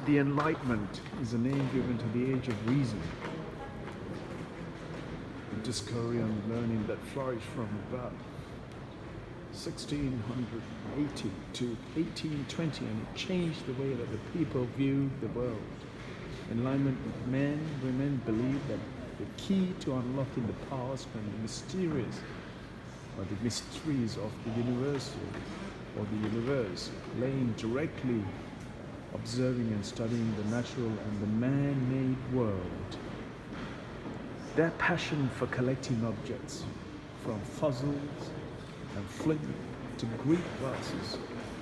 The Enlightenment is a name given to the age of reason, the discovery and learning that flourished from about 1680 to 1820, and it changed the way that the people viewed the world. Enlightenment men, women believe that the key to unlocking the past and the mysterious or the mysteries of the universal or the universe laying directly observing and studying the natural and the man-made world. Their passion for collecting objects, from fossils and flint to Greek vases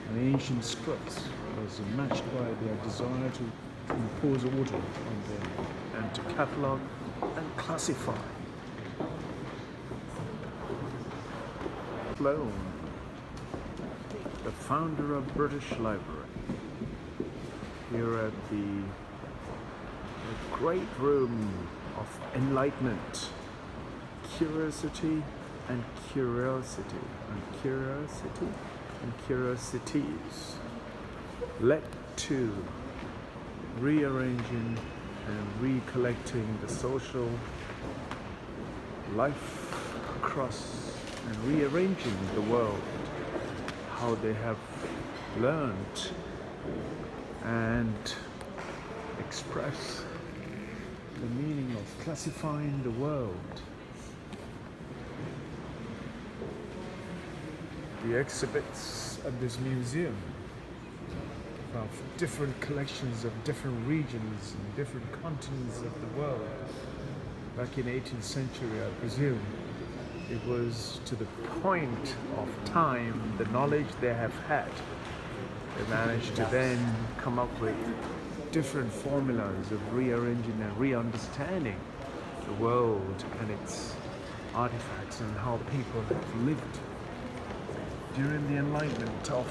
and ancient scripts, was matched by their desire to impose order on them and to catalog and classify. Sloane, the founder of British Library, here at the great room of enlightenment, curiosity and curiosity and curiosity and curiosities led to rearranging and recollecting the social life across and rearranging the world, how they have learned and express the meaning of classifying the world. The exhibits at this museum of different collections of different regions and different continents of the world. Back in 18th century, I presume, it was to the point of time, the knowledge they have had, they managed to then come up with different formulas of rearranging and re-understanding the world and its artifacts and how people have lived during the enlightenment of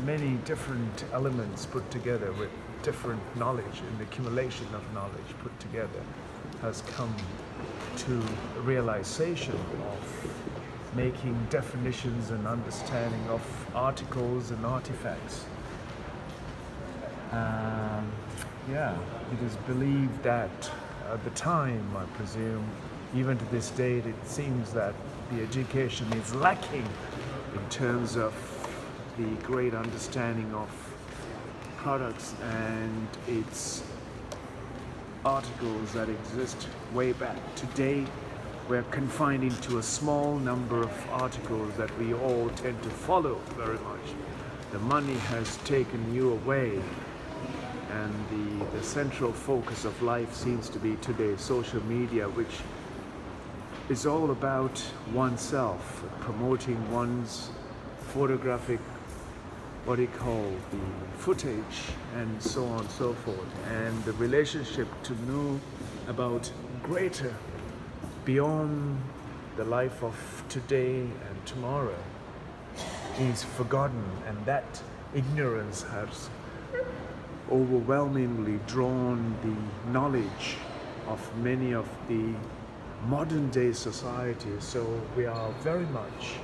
many different elements put together with different knowledge, and the accumulation of knowledge put together has come to a realization of making definitions and understanding of articles and artifacts. It is believed that at the time, I presume, even to this date, it seems that the education is lacking in terms of the great understanding of products and its articles that exist way back. Today, we're confined into a small number of articles that we all tend to follow very much. The money has taken you away, and the central focus of life seems to be today social media, which is all about oneself, promoting one's photographic, what do you call, the footage, and so on and so forth. And the relationship to know about greater, beyond the life of today and tomorrow, is forgotten, and that ignorance has overwhelmingly drawn the knowledge of many of the modern day societies. So we are very much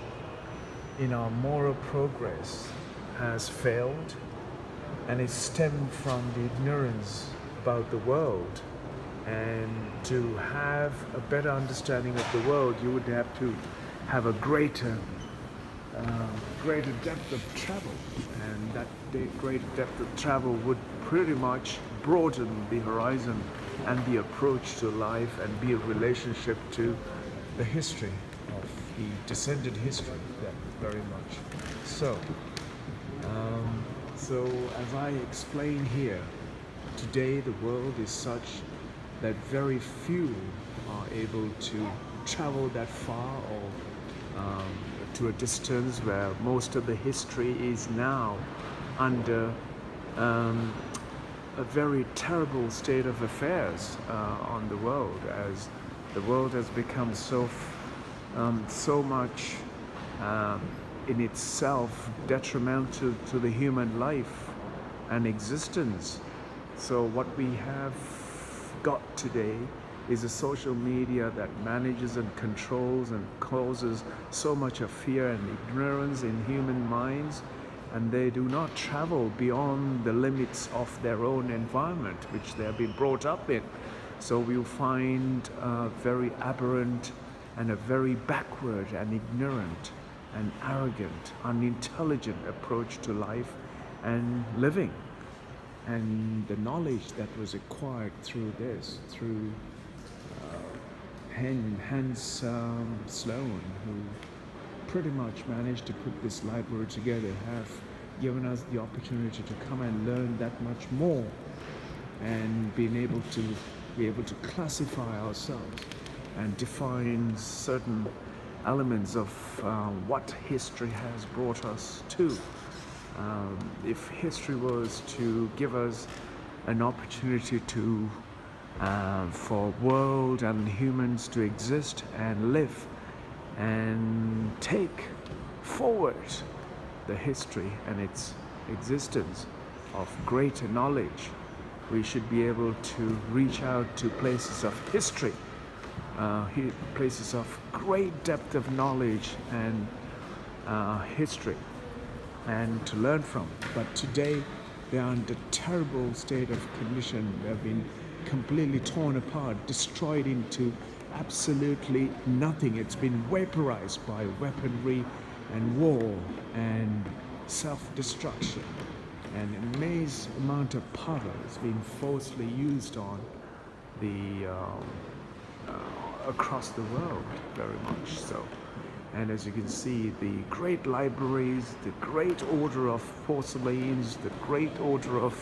in our moral progress has failed, and it stemmed from the ignorance about the world. And to have a better understanding of the world, you would have to have a greater depth of travel, and that greater depth of travel would pretty much broaden the horizon and the approach to life and be a relationship to the history of the descended history, that very much. So as I explain here, today the world is such that very few are able to travel that far, or to a distance where most of the history is now under a very terrible state of affairs on the world, as the world has become so much in itself detrimental to the human life and existence. So what we have got today is a social media that manages and controls and causes so much of fear and ignorance in human minds, and they do not travel beyond the limits of their own environment, which they have been brought up in. So we'll find a very aberrant and a very backward and ignorant and arrogant, unintelligent approach to life and living. And the knowledge that was acquired through this, through Hans Sloane, who pretty much managed to put this library together, have given us the opportunity to come and learn that much more, and be able to classify ourselves and define certain elements of what history has brought us to. If history was to give us an opportunity to for world and humans to exist and live and take forward the history and its existence of greater knowledge, we should be able to reach out to places of history, places of great depth of knowledge and history, and to learn from. But today they are under terrible state of condition. They have been completely torn apart, destroyed into absolutely nothing. It's been vaporized by weaponry and war and self-destruction. And an immense amount of power is being forcefully used on the across the world, very much so. And as you can see, the great libraries, the great order of porcelains, the great order of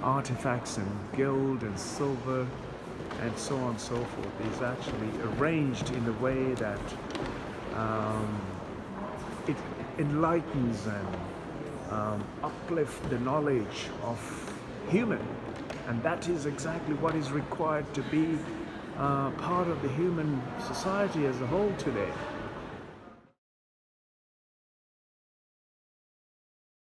artifacts and gold and silver and so on and so forth is actually arranged in a way that it enlightens and uplifts the knowledge of human, and that is exactly what is required to be part of the human society as a whole today.